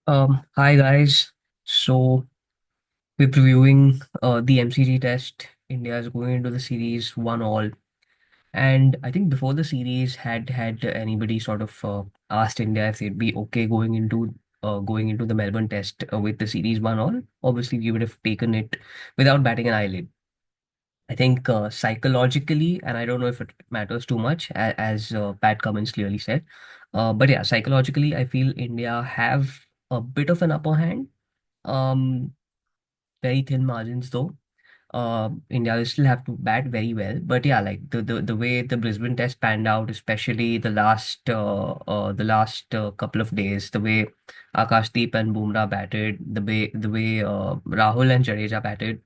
Hi guys. So we're previewing the MCG test. India is going into the series 1-all, and I think before the series had anybody sort of asked India if they'd be okay going into the Melbourne test with the series 1-all. Obviously, we would have taken it without batting an eyelid. I think psychologically, and I don't know if it matters too much, as Pat Cummins clearly said, but yeah, psychologically, I feel India have a bit of an upper hand. Um, Very thin margins though. India will still have to bat very well. But yeah, like the way the Brisbane test panned out, especially the last couple of days, the way Akashdeep and Bumrah batted, the way Rahul and Jadeja batted,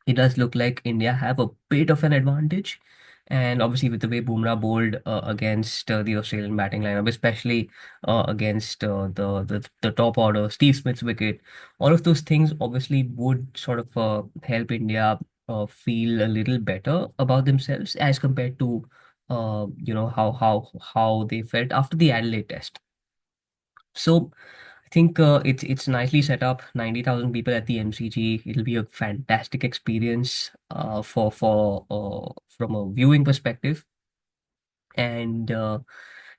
it does look like India have a bit of an advantage. And obviously, with the way Bumrah bowled against the Australian batting lineup, especially against the top order, Steve Smith's wicket, all of those things obviously would sort of help India feel a little better about themselves as compared to how they felt after the Adelaide test. So I think it's nicely set up. 90,000 people at the MCG. It'll be a fantastic experience for from a viewing perspective. And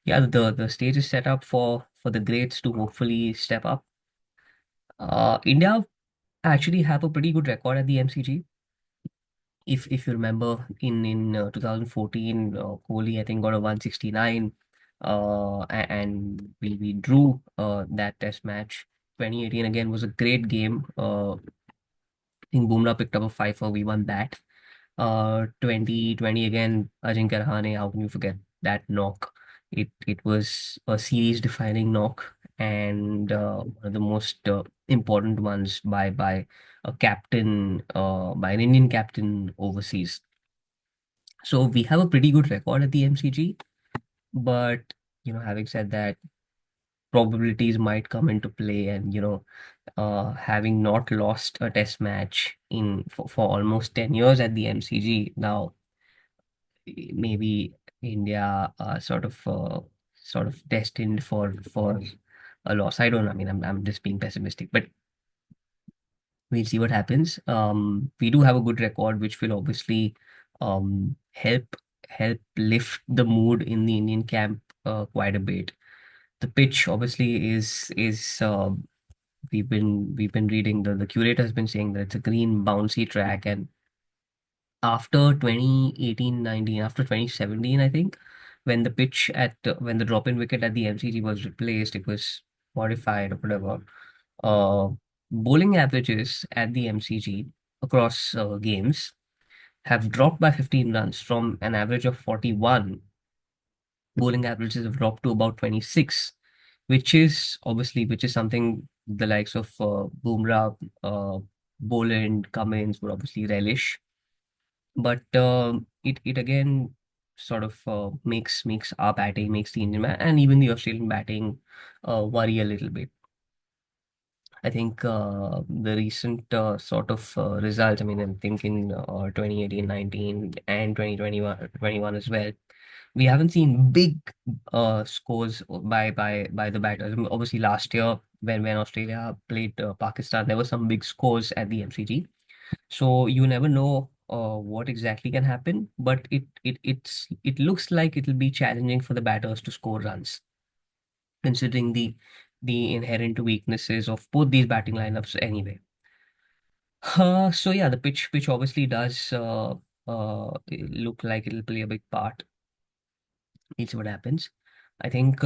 yeah, the stage is set up for the greats to hopefully step up. India actually have a pretty good record at the MCG. If you remember, in 2014, Kohli I think got a 169, and we drew that test match. 2018 again was a great game. I think Bumrah picked up a fifer. We won that. 2020 again, Ajinkya Rahane. How can you forget that knock? It was a series defining knock, and one of the most important ones by a captain, by an Indian captain overseas. So we have a pretty good record at the MCG, but having said that, probabilities might come into play, and having not lost a test match for almost 10 years at the MCG now, maybe India sort of destined for a loss. I don't know. I mean, I'm just being pessimistic, but we'll see what happens. We do have a good record, which will obviously help lift the mood in the Indian camp quite a bit. The pitch obviously is we've been reading, the curator has been saying that it's a green bouncy track, and after 2018-19, after 2017, I think, when the drop-in wicket at the MCG was replaced, it was modified or whatever. Uh, Bowling averages at the MCG across games have dropped by 15 runs from an average of 41. Bowling averages have dropped to about 26, which is something the likes of Bumrah, Boland, Cummins would obviously relish. But it again sort of makes our batting, makes the Indian and even the Australian batting worry a little bit. I think the recent sort of results, I mean, I'm thinking 2018-19 and 2021 as well. We haven't seen big scores by the batters. I mean, obviously, last year when Australia played Pakistan, there were some big scores at the MCG. So you never know what exactly can happen, but it looks like it'll be challenging for the batters to score runs, considering the inherent weaknesses of both these batting lineups anyway. So yeah, the pitch obviously does look like it'll play a big part. We'll see what happens. I think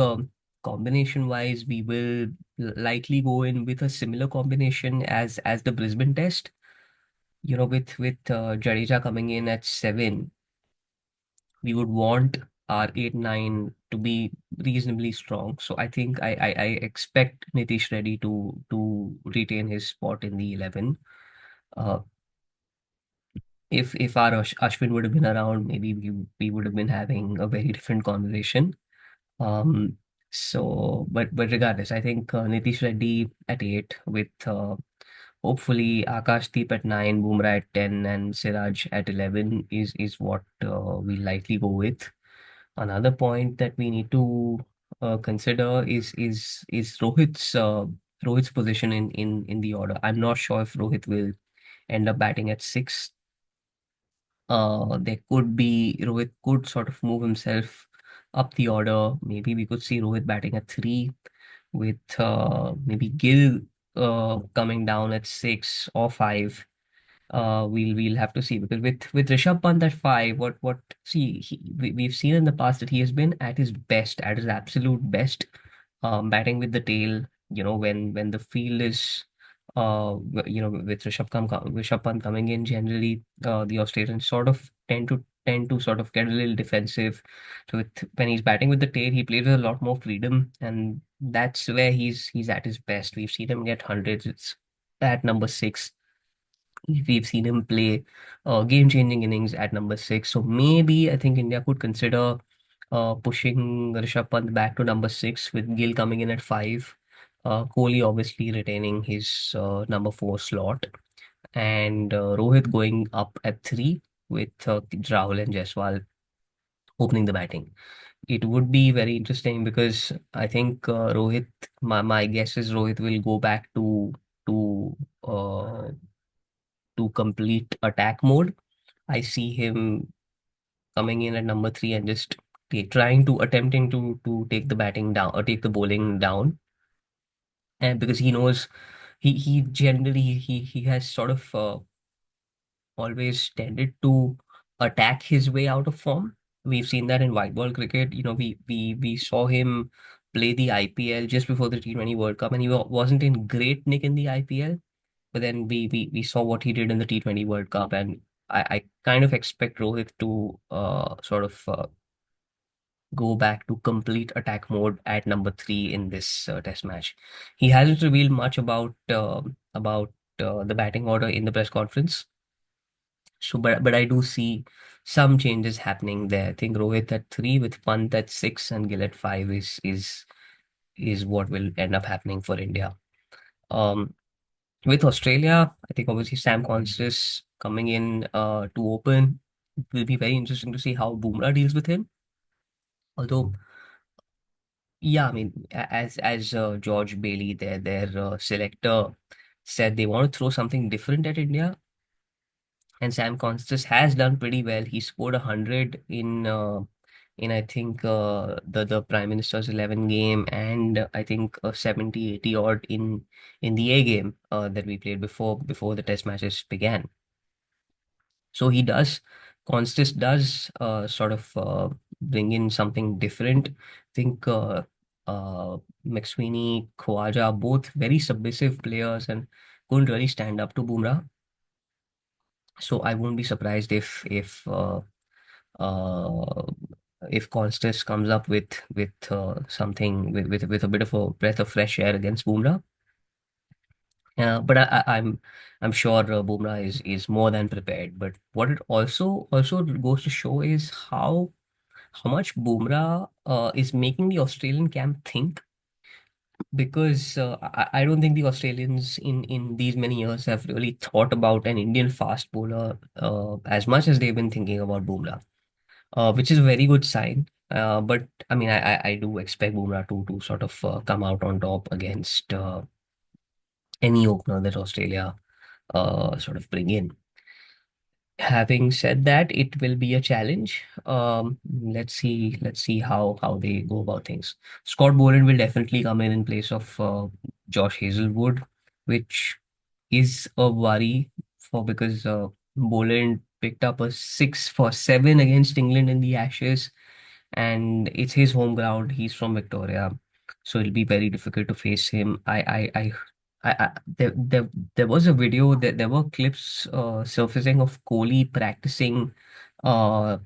combination wise, we will likely go in with a similar combination as the Brisbane test. With Jadeja coming in at 7, we would want our 8-9 to be reasonably strong. So I think I expect Nitish Reddy to retain his spot in the 11. Uh, if our Ashwin would have been around, maybe we would have been having a very different conversation. Um, but regardless, I think Nitish Reddy at 8 with hopefully Akashdeep at 9, Bumrah at 10, and Siraj at 11 is what we likely go with. Another point that we need to consider is Rohit's Rohit's position in the order. I'm not sure if Rohit will end up batting at six. There could be Rohit could sort of move himself up the order. Maybe we could see Rohit batting at three with maybe Gill coming down at six or five. We'll have to see, because with Rishabh Pant at five, what see we've seen in the past that he has been at his best, at his absolute best, batting with the tail. When the field is with Rishabh Pant coming in, generally the Australians sort of tend to sort of get a little defensive. So when he's batting with the tail, he plays with a lot more freedom, and that's where he's at his best. We've seen him get hundreds. It's at number six. We've seen him play game-changing innings at number six. So maybe I think India could consider pushing Rishabh Pant back to number six with Gill coming in at five. Kohli obviously retaining his number four slot, and Rohit going up at three with Rahul and Jaiswal opening the batting. It would be very interesting because I think Rohit, my guess is Rohit will go back to uh, to complete attack mode. I see him coming in at number three and just trying to attempting to take the batting down or take the bowling down, and because he knows he generally he has sort of always tended to attack his way out of form. We've seen that in white ball cricket. We saw him play the IPL just before the T20 World Cup, and he wasn't in great nick in the IPL. But then we saw what he did in the T20 World Cup, and I kind of expect Rohit to sort of go back to complete attack mode at number three in this test match. He hasn't revealed much about the batting order in the press conference. So, but I do see some changes happening there. I think Rohit at three with Pant at six and Gill at five is what will end up happening for India. Um, with Australia, I think obviously Sam Constas coming in to open. It will be very interesting to see how Bumrah deals with him. Although, yeah, I mean, as George Bailey, their selector, said they want to throw something different at India, and Sam Constas has done pretty well. He scored 100 in I think the Prime Minister's 11 game, and I think 70, 80 odd in the A game that we played before the test matches began. So Constas does sort of bring in something different. I think uh, McSweeney, Khawaja, both very submissive players and couldn't really stand up to Bumrah. So I won't be surprised uh, if Constas comes up with something with a bit of a breath of fresh air against Bumrah. But I'm sure Bumrah is more than prepared. But what it also goes to show is how much Bumrah is making the Australian camp think, because I don't think the Australians in these many years have really thought about an Indian fast bowler as much as they've been thinking about Bumrah, which is a very good sign. But I mean, I do expect Bumrah to sort of come out on top against any opener that Australia sort of bring in. Having said that, it will be a challenge. Let's see how they go about things. Scott Boland will definitely come in place of Josh Hazelwood, which is a worry for because Boland picked up a 6 for 7 against England in the Ashes, and it's his home ground. He's from Victoria, so it'll be very difficult to face him. There was a video that there were clips surfacing of Kohli practicing uh,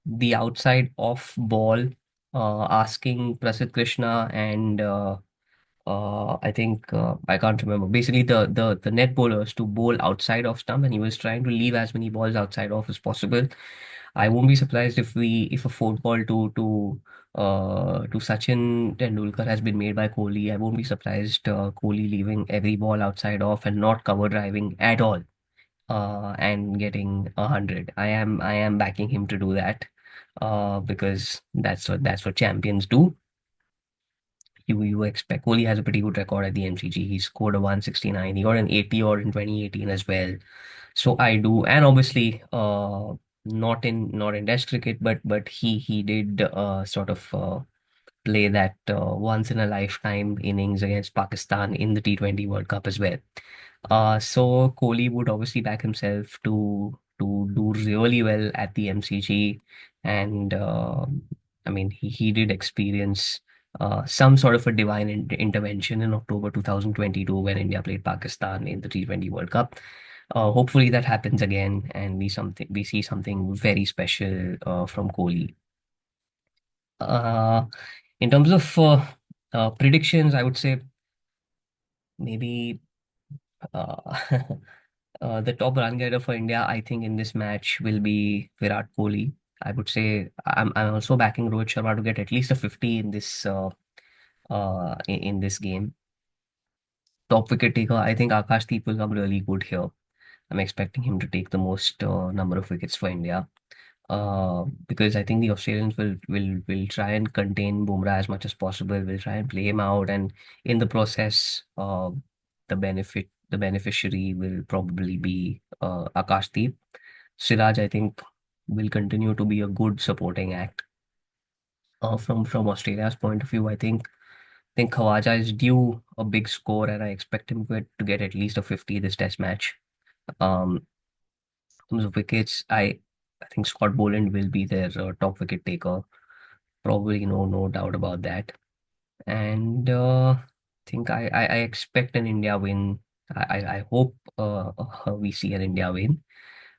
the outside off ball, asking Prasidh Krishna and I think I can't remember. Basically, the net bowlers to bowl outside off stump, and he was trying to leave as many balls outside off as possible. I won't be surprised if a phone call to Sachin Tendulkar has been made by Kohli. I won't be surprised Kohli leaving every ball outside off and not cover driving at all, and getting 100. I am backing him to do that, because that's what champions do. you expect. Kohli has a pretty good record at the MCG. He scored a 169. He got an 80 odd in 2018 as well. So I do, and obviously, not in Test cricket, but he did sort of play that once in a lifetime innings against Pakistan in the T20 World Cup as well. So Kohli would obviously back himself to do really well at the MCG, and I mean he did experience some sort of a divine intervention in October 2022 when India played Pakistan in the T20 World Cup. Hopefully that happens again, and we see something very special from Kohli. Uh, in terms of predictions, I would say maybe uh, the top run getter for India, I think, in this match will be Virat Kohli. I would say I'm also backing Rohit Sharma to get at least a 50 in this game. Top wicket taker, I think Akashdeep will come really good here. I'm expecting him to take the most number of wickets for India. Because I think the Australians will try and contain Bumrah as much as possible. Will try and play him out, and in the process, the beneficiary will probably be Akashdeep. Siraj, I think, will continue to be a good supporting act. From Australia's point of view, I think Khawaja is due a big score, and I expect him to get at least a 50 this Test match. In terms of wickets, I think Scott Boland will be their top wicket taker. Probably no doubt about that. And I think I expect an India win. I hope we see an India win.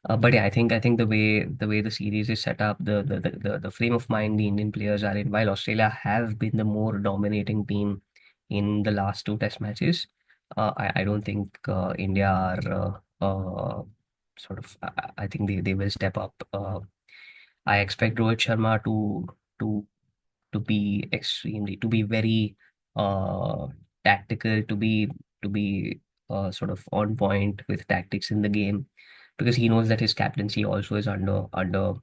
But yeah, I think the way the series is set up, the frame of mind the Indian players are in, while Australia have been the more dominating team in the last two Test matches, I don't think India are sort of. I think they will step up. I expect Rohit Sharma to to be very uh tactical, to be sort of on point with tactics in the game, because he knows that his captaincy also is under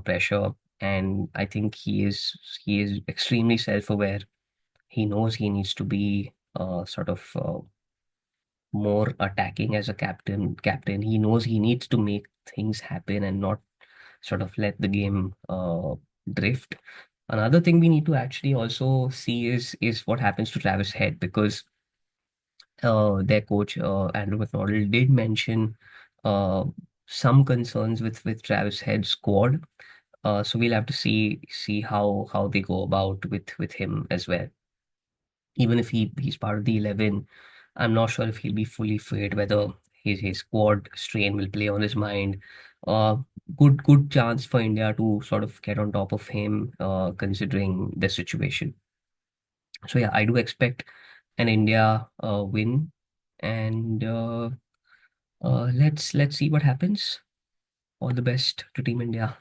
pressure, and I think he is extremely self-aware. He knows he needs to be sort of more attacking as a captain. He knows he needs to make things happen and not sort of let the game drift. Another thing we need to actually also see is what happens to Travis Head, because their coach Andrew McNaughton did mention uh, some concerns with Travis Head's squad. So we'll have to see how they go about with him as well. Even if he's part of the 11, I'm not sure if he'll be fully fit, whether his quad strain will play on his mind. Uh, good chance for India to sort of get on top of him, considering the situation. So yeah, I do expect an India win, and let's see what happens. All the best to Team India.